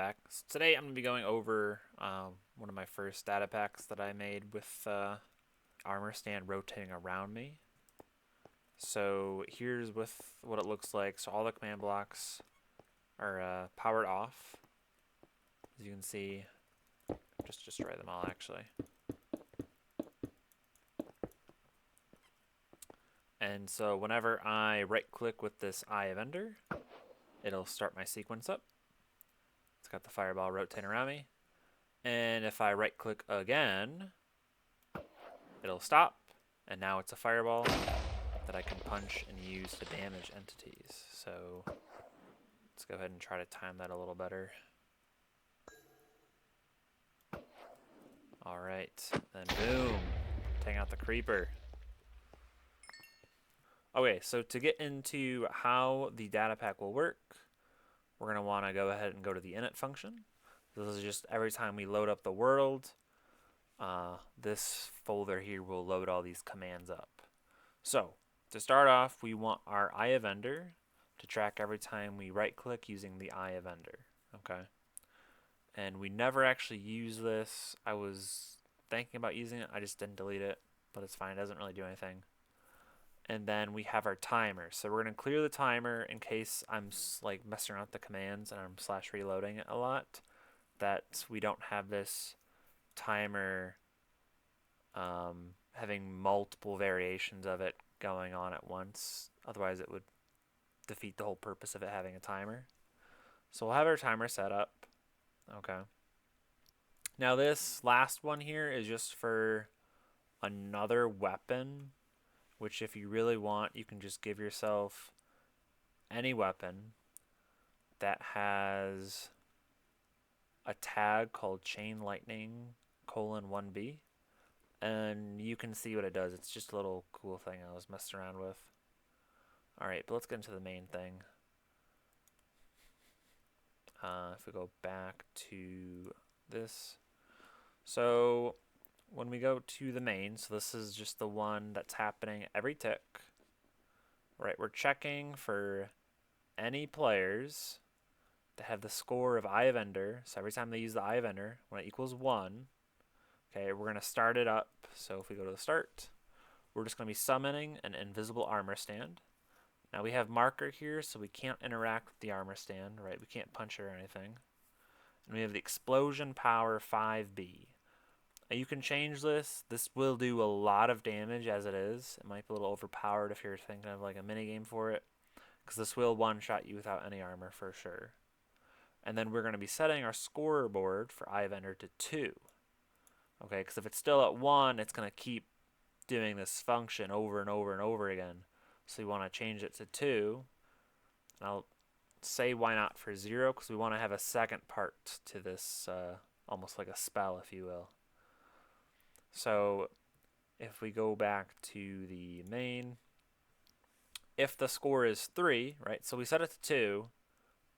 back. So today I'm going to be going over one of my first data packs that I made with armor stand rotating around me. So here's what it looks like. So all the command blocks are powered off. As you can see, just destroy them all actually. And so whenever I right click with this Eye of Ender, it'll start my sequence up. It's got the fireball rotating around me. And if I right click again, it'll stop. And now it's a fireball that I can punch and use to damage entities. So let's go ahead and try to time that a little better. Alright, then boom, take out the creeper. Okay, so to get into how the data pack will work, we're going to want to go ahead and go to the init function. This is just every time we load up the world, this folder here will load all these commands up. So to start off, we want our Eye of Ender to track every time we right click using the Eye of Ender. Okay. And we never actually use this. I was thinking about using it, I just didn't delete it, but it's fine, it doesn't really do anything. And then we have our timer. So we're going to clear the timer in case I'm like messing around with the commands and I'm slash reloading it a lot, that we don't have this timer having multiple variations of it going on at once. Otherwise it would defeat the whole purpose of it having a timer. So we'll have our timer set up. Okay. Now this last one here is just for another weapon, which if you really want, you can just give yourself any weapon that has a tag called Chain Lightning :1B, and you can see what it does. It's just a little cool thing I was messing around with. Alright, but let's get into the main thing. If we go back to this, so when we go to the main, so this is just the one that's happening every tick, right? We're checking for any players that have the score of Eye of Ender. So every time they use the Eye of Ender, when it equals 1, okay, we're going to start it up. So if we go to the start, we're just going to be summoning an invisible armor stand. Now we have marker here, so we can't interact with the armor stand, right? We can't punch it or anything. And we have the explosion power 5B. Now you can change this. This will do a lot of damage as it is. It might be a little overpowered if you're thinking of like a mini game for it, because this will one-shot you without any armor for sure. And then we're going to be setting our scoreboard for Eye of Ender to 2. Okay, because if it's still at 1, it's going to keep doing this function over and over and over again. So we want to change it to 2. And I'll say why not for 0, because we want to have a second part to this, almost like a spell, if you will. So if we go back to the main, if the score is 3, right, so we set it to 2,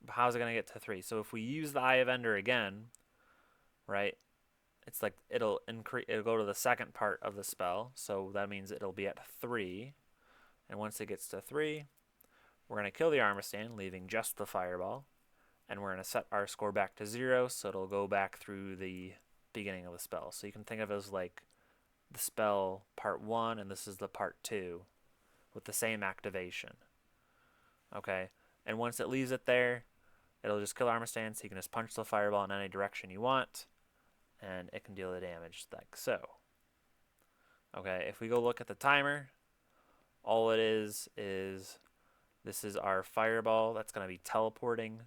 how's it going to get to 3? So if we use the Eye of Ender again, right, it's like it'll go to the second part of the spell, so that means it'll be at 3. And once it gets to 3, we're going to kill the armor stand, leaving just the fireball. And we're going to set our score back to 0, so it'll go back through the beginning of the spell. So you can think of it as like the spell part 1, and this is the part 2, with the same activation. Okay, and once it leaves it there, it'll just kill armor stand, so you can just punch the fireball in any direction you want, and it can deal the damage like so. Okay, if we go look at the timer, all it is this is our fireball that's going to be teleporting,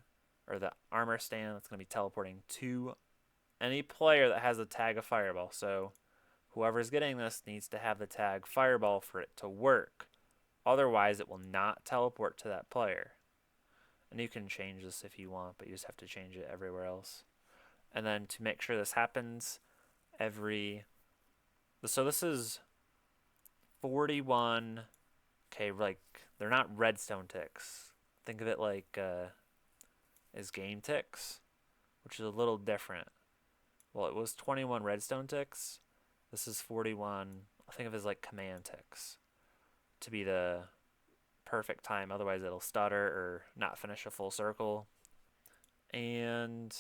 or the armor stand that's going to be teleporting to any player that has the tag of fireball. So whoever's getting this needs to have the tag fireball for it to work. Otherwise, it will not teleport to that player. And you can change this if you want, but you just have to change it everywhere else. And then to make sure this happens, so this is 41. Okay, like they're not redstone ticks. Think of it like as game ticks, which is a little different. Well, it was 21 redstone ticks. This is 41. I think of it as like command ticks to be the perfect time. Otherwise, it'll stutter or not finish a full circle. And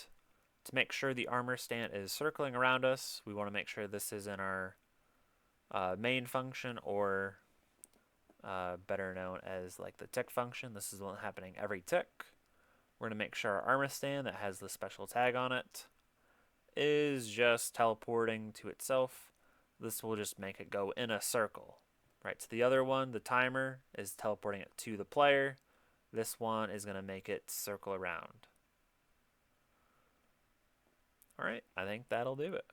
To make sure the armor stand is circling around us, we want to make sure this is in our main function, or better known as like the tick function. This is the one happening every tick. We're going to make sure our armor stand that has the special tag on it is just teleporting to itself. This will just make it go in a circle. Right, so the other one, the timer, is teleporting it to the player. This one is going to make it circle around. Alright, I think that'll do it.